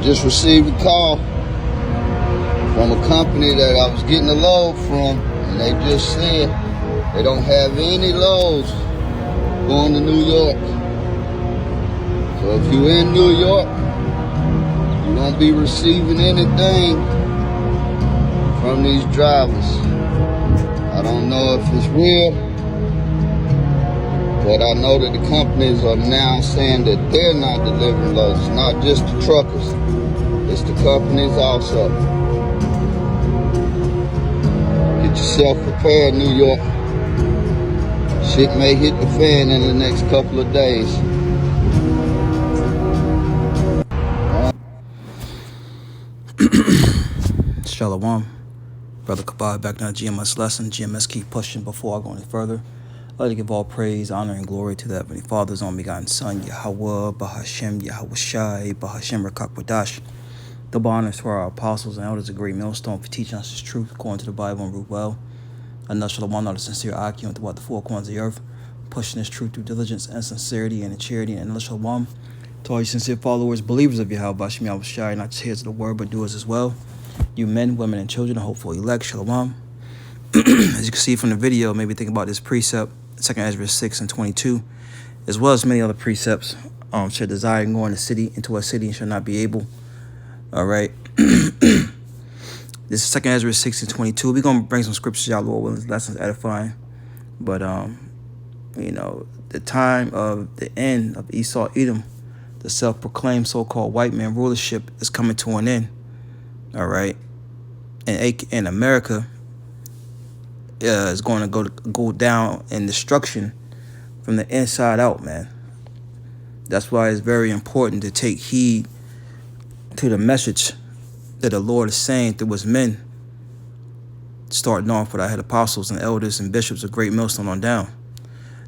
just received a call from a company that I was getting a load from, and they just said they don't have any loads going to New York. So if you're in New York, you won't be receiving anything from these drivers. I don't know if it's real, but I know that the companies are now saying that they're not delivering loads. It's not just the truckers, it's the companies also. Get yourself prepared, New York. Shit may hit the fan in the next couple of days. Shalom. Brother Kabad back now, GMS lesson. GMS keep pushing before I go any further. I'd like to give all praise, honor, and glory to the Heavenly Father's only begotten Son, Yahweh, Bahashem, Yahweh Shai, Bahashem Rakak Wadash. Double honors to our apostles and elders, a great millstone for teaching us His truth according to the Bible and root well. Another Shalom, not a sincere argument throughout the four corners of the earth, pushing His truth through diligence and sincerity and in charity. And another Shalom to all you sincere followers, believers of Yahweh, Bahashem, Yahweh Shai, not just hearers of the word, but doers as well. You men, women, and children, and hopeful elect, Shalom. As you can see from the video, maybe think about this precept, 2 Ezra 6 and 22, as well as many other precepts. Shall desire and go into a city and shall not be able. All right. This is 2 Ezra 6 and 22. We're going to bring some scriptures, y'all, Lord willing, lessons edifying. But, the time of the end of Esau, Edom, the self-proclaimed so-called white man rulership is coming to an end. All right. And America is going to go down in destruction from the inside out, man. That's why it's very important to take heed to the message that the Lord is saying through His men, starting off with our head apostles and elders and bishops of great millstone on down.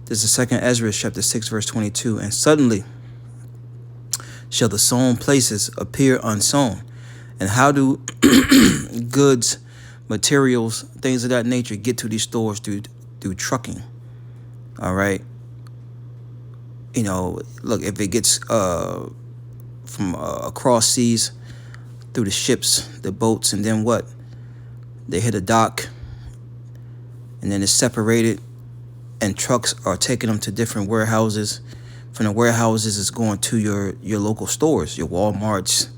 This is 2 Ezra chapter 6 verse 22. And suddenly shall the sown places appear unsown. And how do goods, materials, things of that nature get to these stores? Through trucking. All right. Look, if it gets from across seas through the ships, the boats, and then what? They hit a dock, and then it's separated, and trucks are taking them to different warehouses. From the warehouses, it's going to your local stores, your Walmarts.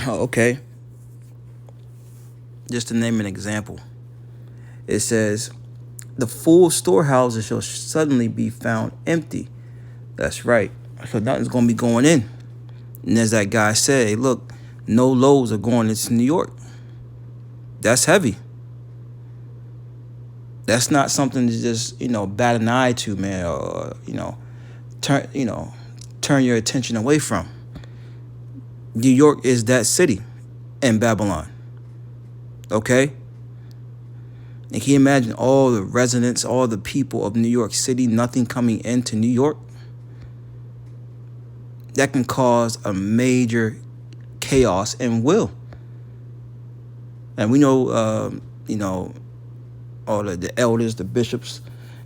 Okay. Just to name an example. It says, the full storehouses shall suddenly be found empty. That's right. So nothing's going to be going in. And as that guy said, hey, look, no loads are going into New York. That's heavy. That's not something to just, bat an eye to, man, or, turn your attention away from. New York is that city in Babylon. Okay? And can you imagine all the residents, all the people of New York City, nothing coming into New York? That can cause a major chaos and will. And we know, all the elders, the bishops,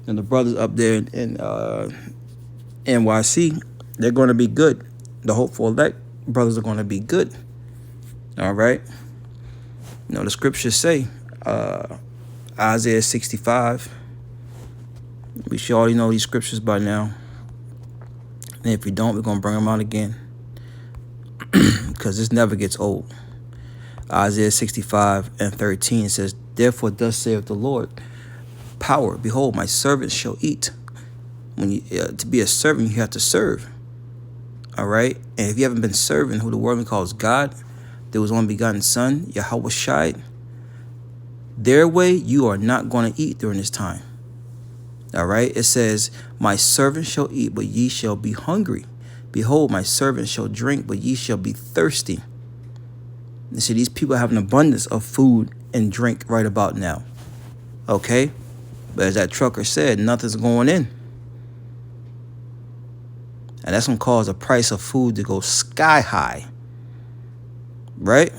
and the brothers up there in NYC, they're going to be good. The hopeful elect brothers are going to be good. All right. The scriptures say, Isaiah 65. We should already know these scriptures by now. And if you don't, we're going to bring them out again. Because this never gets old. Isaiah 65 and 13 says, therefore thus saith the Lord, power, behold, my servants shall eat. When you to be a servant, you have to serve. All right? And if you haven't been serving who the world calls God, there was only begotten Son, Yahweh Shai, their way you are not going to eat during this time. All right? It says, my servant shall eat, but ye shall be hungry. Behold, my servant shall drink, but ye shall be thirsty. You see, these people have an abundance of food and drink right about now. Okay? But as that trucker said, nothing's going in. And that's going to cause the price of food to go sky high. Right?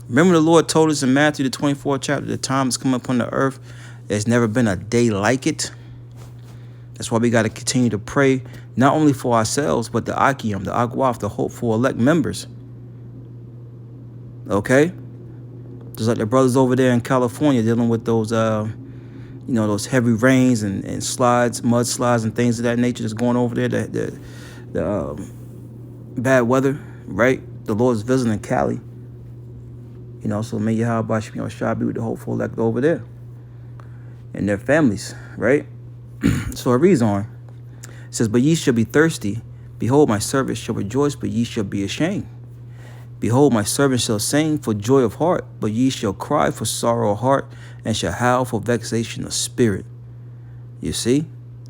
Remember the Lord told us in Matthew, the 24th chapter, the time is coming upon the earth. There's never been a day like it. That's why we got to continue to pray, not only for ourselves, but the Akim, the Agwaf, the hopeful elect members. Okay? Just like the brothers over there in California dealing with those, those heavy rains and slides, mudslides and things of that nature that's going over there, the bad weather, right? The Lord's visiting Cali. So may Yahweh Shah be with the hopeful elect over there and their families, right? So it reads on. It says, but ye shall be thirsty. Behold, my servant shall rejoice, but ye shall be ashamed. Behold, my servant shall sing for joy of heart, but ye shall cry for sorrow of heart, and shall howl for vexation of spirit. You see?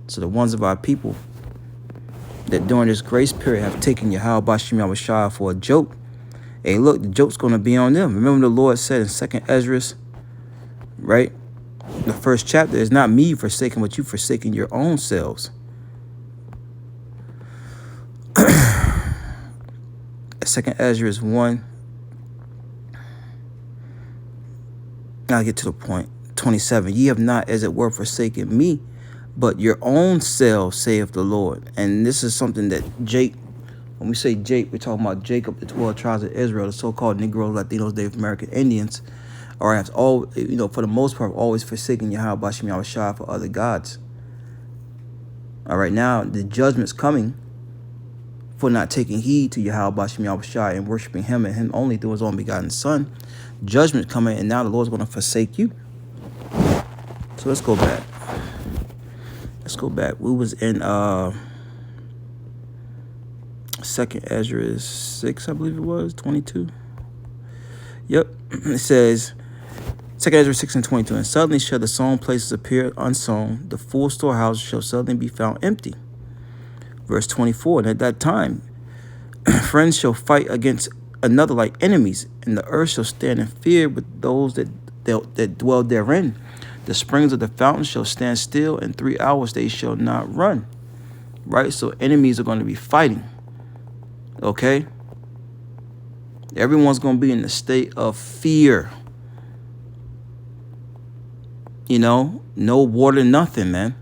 So the ones of our people that during this grace period have taken Yahweh Bashim Yahushua for a joke. Hey, look, the joke's going to be on them. Remember the Lord said in 2nd Ezra, right? The first chapter, it's not me forsaking, but you forsaking your own selves. 2nd Ezra 1. I'll get to the point. 27. Ye have not, as it were, forsaken me, but your own selves, saith the Lord. And this is something that when we say Jake, we're talking about Jacob, the 12 tribes of Israel, the so-called Negroes, Latinos, Native American Indians, or have all, for the most part, always forsaken Yahweh Bashim Yahushua for other gods. All right, now the judgment's coming for not taking heed to Yahweh Bashim Yahushua and worshiping him and him only through his own begotten son. Judgment coming, and now the Lord's going to forsake you. So let's go back. We was in 2nd Ezra 6, I believe it was, 22. Yep. It says, 2nd Ezra 6 and 22, and suddenly shall the sown places appear unsown, the full storehouses shall suddenly be found empty. Verse 24, and at that time, friends shall fight against another like enemies, and the earth shall stand in fear with those that dwell therein. The springs of the fountain shall stand still, in 3 hours they shall not run. Right? So enemies are going to be fighting. Okay? Everyone's going to be in a state of fear. No water, nothing, man.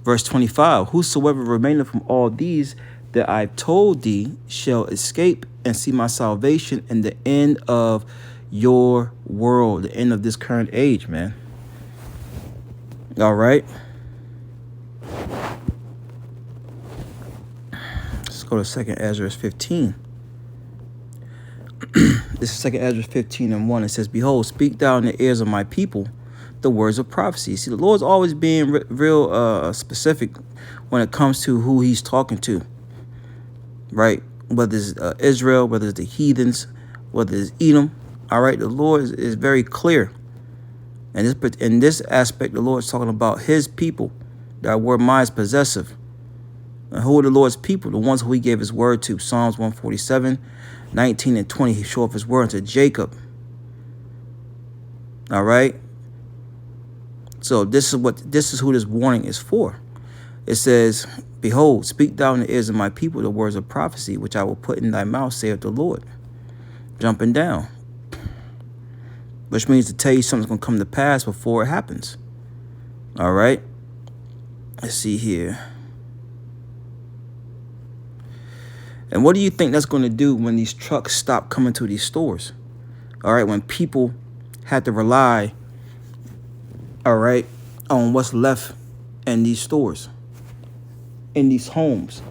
Verse 25, whosoever remaineth from all these that I've told thee shall escape and see my salvation in the end of your world, the end of this current age, man. All right. Let's go to 2nd Ezra 15. This is 2nd Ezra 15 and 1. It says, behold, speak thou in the ears of my people the words of prophecy. See, the Lord's always being real specific when it comes to who he's talking to, right? Whether it's Israel, whether it's the heathens, whether it's Edom, all right? The Lord is very clear. And in this aspect, the Lord's talking about his people that were minds possessive. And who are the Lord's people? The ones who he gave his word to. Psalms 147, 19 and 20, he showed his word to Jacob. All right? So this is who this warning is for. It says, behold, speak thou in the ears of my people the words of prophecy, which I will put in thy mouth, saith the Lord. Jumping down. Which means to tell you something's going to come to pass before it happens. All right? Let's see here. And what do you think that's going to do when these trucks stop coming to these stores? All right, when people had to rely, all right, on what's left in these stores, in these homes.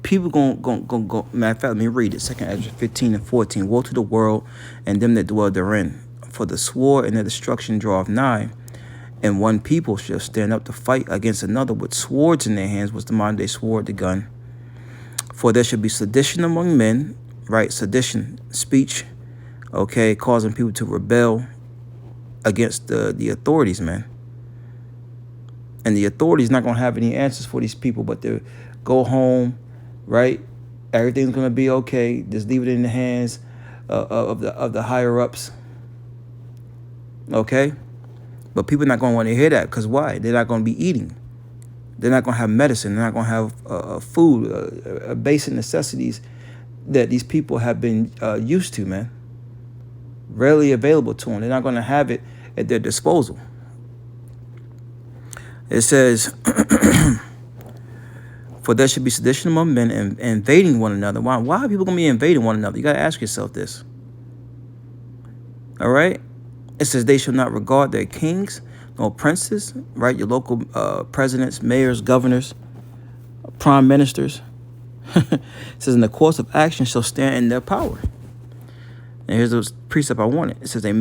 People go. Matter of fact, let me read it. 2nd Ezra 15 and 14. Woe to the world and them that dwell therein, for the sword and the destruction draweth nigh, and one people shall stand up to fight against another with swords in their hands. What's the modern day sword? The gun. For there shall be sedition among men, right? Sedition, speech, okay, causing people to rebel against the authorities, man. And the authorities not going to have any answers for these people, but to go home, right? Everything's going to be okay. Just leave it in the hands of the higher ups. Okay? But people are not going to want to hear that, because why? They're not going to be eating. They're not going to have medicine. They're not going to have food, basic necessities that these people have been used to, man. Rarely available to them. They're not going to have it at their disposal. It says, for there should be sedition among men and invading one another. Why are people going to be invading one another? You got to ask yourself this. All right? It says they shall not regard their kings nor princes, right? Your local presidents, mayors, governors, prime ministers. It says in the course of action shall stand in their power. And here's the precept I wanted. It says a man